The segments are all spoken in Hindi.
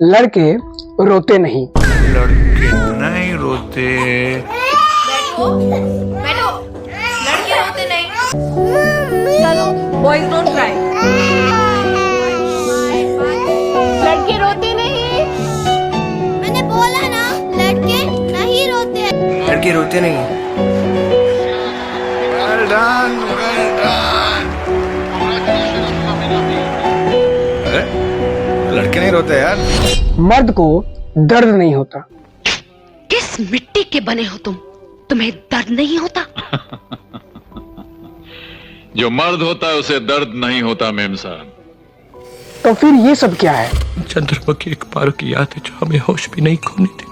लड़के रोते नहीं। लड़के नहीं रोते। बैठो बैठो, लड़के रोते नहीं। चलो बॉयज डोंट क्राई। लड़के रोते नहीं। मैंने बोला ना, लड़के नहीं रोते। लड़के रोते नहीं। Well done, well done. अरे लड़के नहीं रोते यार। मर्द को दर्द नहीं होता। किस मिट्टी के बने हो तुम? तुम्हें दर्द नहीं होता? जो मर्द होता है उसे दर्द नहीं होता मेम साहब। तो फिर ये सब क्या है? चंद्रमा की एक बार की याद है जो हमें होश भी नहीं खोने देती।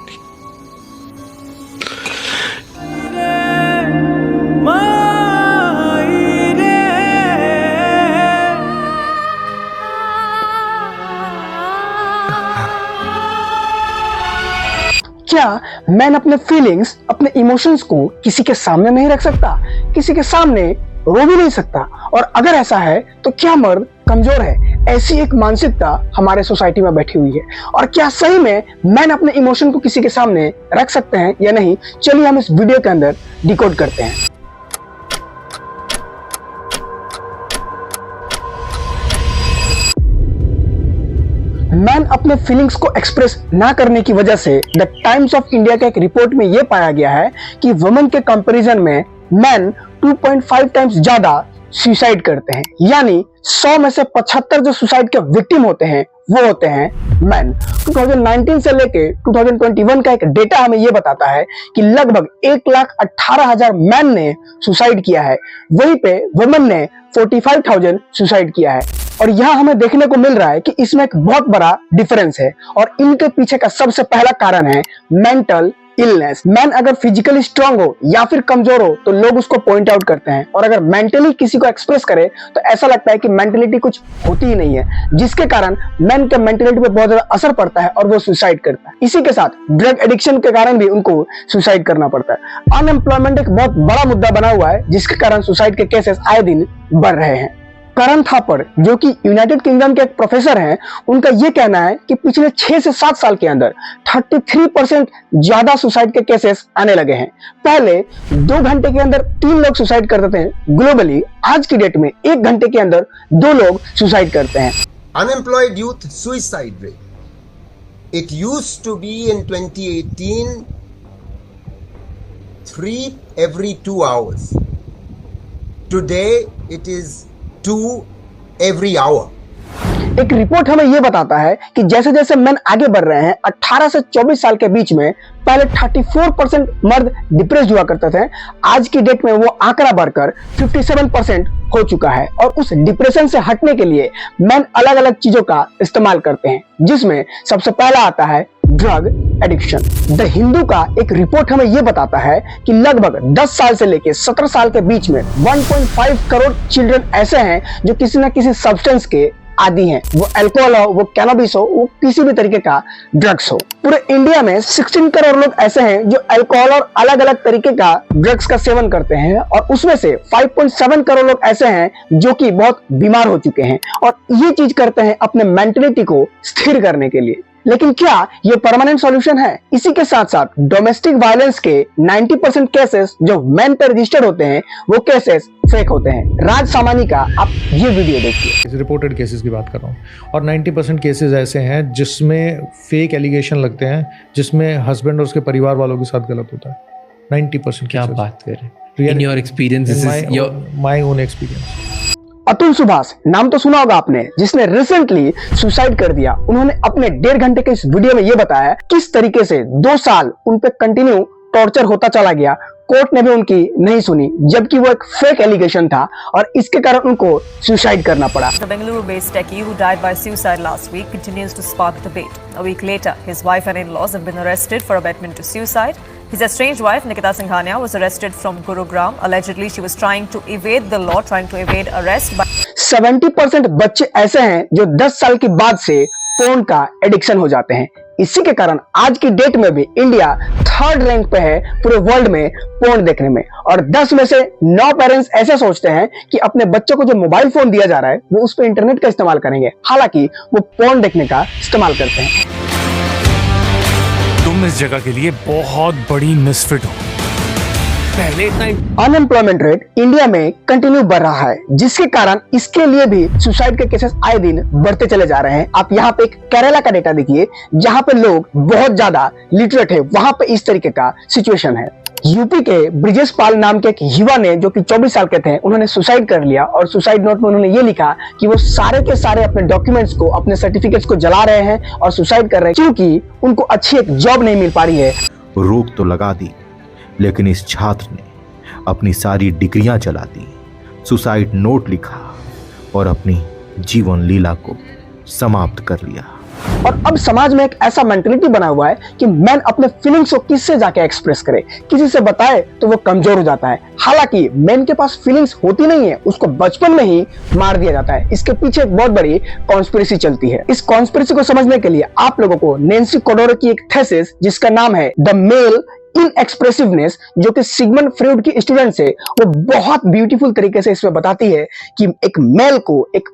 क्या मैन अपने फीलिंग्स, अपने इमोशंस को किसी के सामने नहीं रख सकता? किसी के सामने रो भी नहीं सकता? और अगर ऐसा है तो क्या मर्द कमजोर है? ऐसी एक मानसिकता हमारे सोसाइटी में बैठी हुई है। और क्या सही में मैन अपने इमोशन को किसी के सामने रख सकते हैं या नहीं? चलिए हम इस वीडियो के अंदर डिकोड करते हैं। मैन अपने फीलिंग्स को एक्सप्रेस ना करने की वजह से द टाइम्स ऑफ इंडिया के एक रिपोर्ट में यह पाया गया है कि वुमेन के कंपैरिजन में मैन 2.5 टाइम्स ज्यादा सुसाइड करते हैं। यानी 100 में से 75 जो सुसाइड के विक्टिम होते हैं वो होते हैं मैन। 2019 से लेके 2021 का एक डेटा हमें यह बताता है कि लगभग 1,18,000 मैन ने सुसाइड किया है। वहीं पे वुमेन ने 45,000 सुसाइड किया है। और यहाँ हमें देखने को मिल रहा है कि इसमें एक बहुत बड़ा डिफरेंस है और इनके पीछे का सबसे पहला कारण है मेंटल इलनेस। मैन अगर फिजिकली स्ट्रांग हो या फिर कमजोर हो तो लोग उसको पॉइंट आउट करते हैं, और अगर मेंटली किसी को एक्सप्रेस करे तो ऐसा लगता है कि मेंटलिटी कुछ होती ही नहीं है, जिसके कारण मैन के मेंटलिटी पे बहुत ज्यादा असर पड़ता है और वो सुसाइड करता है। इसी के साथ ड्रग एडिक्शन के कारण भी उनको सुसाइड करना पड़ता है। अनएम्प्लॉयमेंट एक बहुत बड़ा मुद्दा बना हुआ है जिसके कारण सुसाइड के केसेस आए दिन बढ़ रहे हैं। करण थापर जो कि यूनाइटेड किंगडम के एक प्रोफेसर हैं, उनका यह कहना है कि पिछले 6 से 7 साल के अंदर 33% ज्यादा सुसाइड के केसेस आने लगे हैं। पहले 2 घंटे के अंदर 3 लोग सुसाइड करते थे ग्लोबली, आज की डेट में 1 घंटे के अंदर 2 लोग सुसाइड करते हैं। Unemployed youth suicide rate. It used to be in 2018 3 every 2 hours. Today it is 2 every hour. एक रिपोर्ट हमें यह बताता है कि जैसे जैसे मैन आगे बढ़ रहे हैं, 18 से 24 साल के बीच में पहले 34% मर्द डिप्रेस्ड हुआ करते थे, आज की डेट में वो आंकड़ा बढ़कर 57% हो चुका है। और उस डिप्रेशन से हटने के लिए मैन अलग अलग चीजों का इस्तेमाल करते हैं, जिसमें सबसे पहला आता है ड्रग एडिक्शन। द हिंदू का एक रिपोर्ट हमें यह बताता है कि लगभग 10 साल से लेकर 17 साल के बीच में 1.5 करोड़ चिल्ड्रन ऐसे हैं जो किसी न किसी सब्सटेंस के आदि हैं। वो अल्कोहल हो, वो कैनोबिस हो, वो किसी भी तरीके का ड्रग्स हो। पूरे इंडिया में 16 करोड़ लोग ऐसे हैं जो अल्कोहल और अलग अलग तरीके का ड्रग्स का सेवन करते हैं, और उसमें से 5.7 करोड़ लोग ऐसे हैं जो कि बहुत बीमार हो चुके हैं, और ये चीज करते हैं अपने मेंटलिटी को स्थिर करने के लिए। लेकिन क्या ये परमानेंट सॉल्यूशन है? इसी के साथ साथ डोमेस्टिक वायलेंस के 90% केसेस जो मैन पर रजिस्टर्ड होते हैं वो केसेस फेक होते हैं। राज सामानी का आप ये वीडियो देखिए। रिपोर्टेड केसेस की बात कर रहा हूँ, और 90% केसेस ऐसे हैं जिसमें फेक एलिगेशन लगते हैं, जिसमें हस्बैंड और उसके परिवार वालों के साथ गलत होता है। 90% क्या बात कर रहे हैं? In your experience, this is my own experience. Atul Subhash नाम तो सुना होगा आपने, जिसने रिसेंटली सुसाइड कर दिया। उन्होंने अपने 1.5 घंटे के इस वीडियो में यह बताया किस तरीके से 2 साल उन पे कंटिन्यू टॉर्चर होता चला गया। कोर्ट ने भी उनकी नहीं सुनी, जबकि वो एक फेक एलिगेशन था और इसके कारण उनको सुसाइड करना पड़ा। The Bengaluru-based techie who died by suicide last week continues to spark debate. A week later, his wife and in-laws have been arrested for abetment to suicide. His estranged wife, Nikita Singhania, was arrested from Gurugram. Allegedly, she was trying to evade the law, trying to evade arrest. 70% बच्चे ऐसे हैं जो 10 साल के बाद से फोन का एडिक्शन हो जाते हैं। इसी के कारण आज की डेट में भी इंडिया 3rd रैंक पे है पूरे वर्ल्ड में पोर्न देखने में, और 10 में से 9 पेरेंट्स ऐसे सोचते हैं कि अपने बच्चों को जो मोबाइल फोन दिया जा रहा है वो उस पर इंटरनेट का इस्तेमाल करेंगे, हालांकि वो पोर्न देखने का इस्तेमाल करते हैं। तुम इस जगह के लिए बहुत बड़ी मिसफिट हो। पहले इतना अनएम्प्लॉयमेंट रेट इंडिया में कंटिन्यू बढ़ रहा है, जिसके कारण इसके लिए भी सुसाइड के केसेस आए दिन बढ़ते चले जा रहे हैं। आप यहाँ पे एक केरला का डेटा देखिए, जहाँ पे लोग बहुत ज्यादा लिटरेट है, वहां पे इस तरीके का सिचुएशन है। यूपी के ब्रिजेश पाल नाम के एक युवा ने, जो कि 24 साल के थे, उन्होंने सुसाइड कर लिया और सुसाइड नोट में उन्होंने ये लिखा कि वो सारे के सारे अपने डॉक्यूमेंट्स को, अपने सर्टिफिकेट्स को जला रहे हैं और सुसाइड कर रहे हैं, क्योंकि उनको अच्छी एक जॉब नहीं मिल पा रही है। रोक तो लगा दी, लेकिन इस छात्र ने अपनी सारी डिग्रियां जला दी, सुसाइड नोट लिखा और अपनी जीवन लीला को समाप्त कर लिया। और अब समाज में एक ऐसा मेंटलिटी बना हुआ है कि मैन अपने फीलिंग्स को किससे जाके एक्सप्रेस करे, किसी से बताए तो वो कमजोर हो जाता है। हालांकि मैन के पास फीलिंग्स होती नहीं है, उसको बचपन में ही मार दिया जाता है। इसके पीछे एक बहुत बड़ी कॉन्स्पिरेसी चलती है। इस कॉन्स्पिरेसी को समझने के लिए आप लोगों को नैन्सी कोडोरो की एक थीसिस, जिसका नाम है द मेल इनएक्सप्रेसिवनेस, जो कि सिगमंड फ्रॉइड की स्टूडेंट है, वो बहुत ब्यूटीफुल तरीके से इसमें बताती है कि एक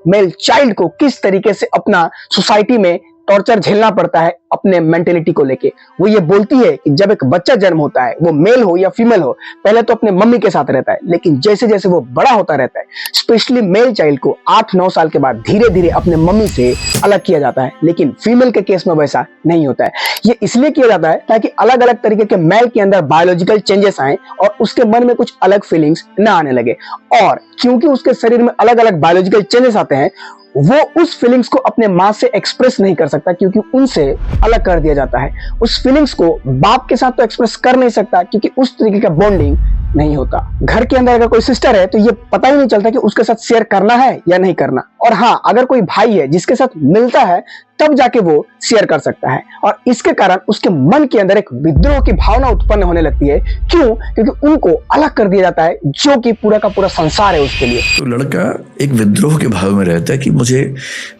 मेल चाइल्ड को किस तरीके से अपना सोसाइटी में टॉर्चर झेलना पड़ता है अपने मेंटेलिटी को लेके। वो ये बोलती है कि जब एक बच्चा जन्म होता है, वो मेल हो या फीमेल हो, पहले तो अपने मम्मी के साथ रहता है, लेकिन जैसे जैसे वो बड़ा होता रहता है, स्पेशली मेल चाइल्ड को 8-9 साल के बाद धीरे धीरे अपने मम्मी से अलग किया जाता है। लेकिन फीमेल के केस में वैसा नहीं होता है। ये इसलिए किया जाता है ताकि अलग अलग तरीके के मेल के अंदर बायोलॉजिकल चेंजेस आए और उसके मन में कुछ अलग फीलिंग्स न आने लगे। और क्योंकि उसके शरीर में अलग अलग बायोलॉजिकल चेंजेस आते हैं, वो उस फीलिंग्स को अपने माँ से एक्सप्रेस नहीं कर सकता, क्योंकि उनसे अलग कर दिया जाता है। उस फीलिंग्स को बाप के साथ तो एक्सप्रेस कर नहीं सकता, क्योंकि उस तरीके का बॉन्डिंग नहीं होता। घर के अंदर अगर कोई सिस्टर है तो ये पता ही नहीं चलता कि उसके साथ शेयर करना है या नहीं करना। और हाँ, अगर कोई भाई है जिसके साथ मिलता है, तब जाके वो शेयर कर सकता है। और इसके कारण उसके मन के अंदर एक विद्रोह की भावना उत्पन्न होने लगती है। क्यों? क्योंकि उनको अलग कर दिया जाता है, जो कि पूरा का पूरा संसार है उसके लिए। तो लड़का एक विद्रोह के भाव में रहता है कि मुझे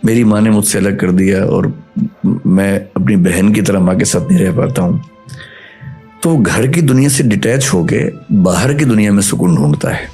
मेरी माँ ने मुझसे अलग कर दिया और मैं अपनी बहन की तरह माँ के साथ नहीं रह पाता हूँ। तो घर की दुनिया से डिटैच होके बाहर की दुनिया में सुकून ढूंढता है।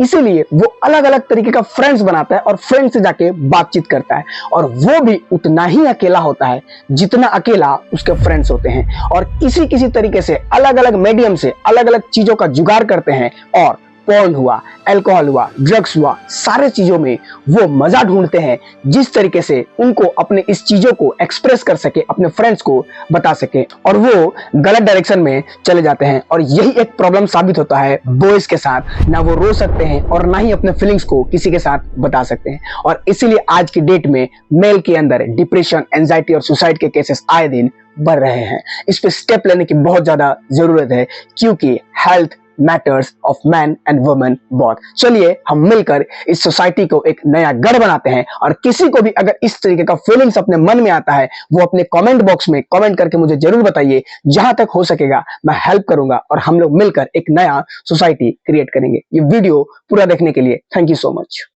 इसीलिए वो अलग अलग तरीके का फ्रेंड्स बनाता है और फ्रेंड से जाके बातचीत करता है, और वो भी उतना ही अकेला होता है जितना अकेला उसके फ्रेंड्स होते हैं। और किसी किसी तरीके से अलग अलग मीडियम से अलग अलग चीजों का जुगाड़ करते हैं, और पॉर्न हुआ, अल्कोहल हुआ, ड्रग्स हुआ, सारे चीजों में वो मजा ढूंढते हैं, जिस तरीके से उनको अपने इस चीजों को एक्सप्रेस कर सके, अपने फ्रेंड्स को बता सके, और वो गलत डायरेक्शन में चले जाते हैं। और यही एक प्रॉब्लम साबित होता है बॉयज के साथ। ना वो रो सकते हैं और ना ही अपने फीलिंग्स को किसी के साथ बता सकते हैं। और इसीलिए आज की डेट में मेल के अंदर डिप्रेशन, एंजाइटी और सुसाइड के केसेस आए दिन बढ़ रहे हैं। इस पे स्टेप लेने की बहुत ज्यादा जरूरत है, क्योंकि health matters of man and women both. चलिए हम मिलकर इस सोसाइटी को एक नया गढ़ बनाते हैं। और किसी को भी अगर इस तरीके का फीलिंग्स अपने मन में आता है, वो अपने कमेंट बॉक्स में कमेंट करके मुझे जरूर बताइए। जहां तक हो सकेगा मैं हेल्प करूंगा और हम लोग मिलकर एक नया सोसाइटी क्रिएट करेंगे। ये वीडियो पूरा देखने के लिए थैंक यू सो मच।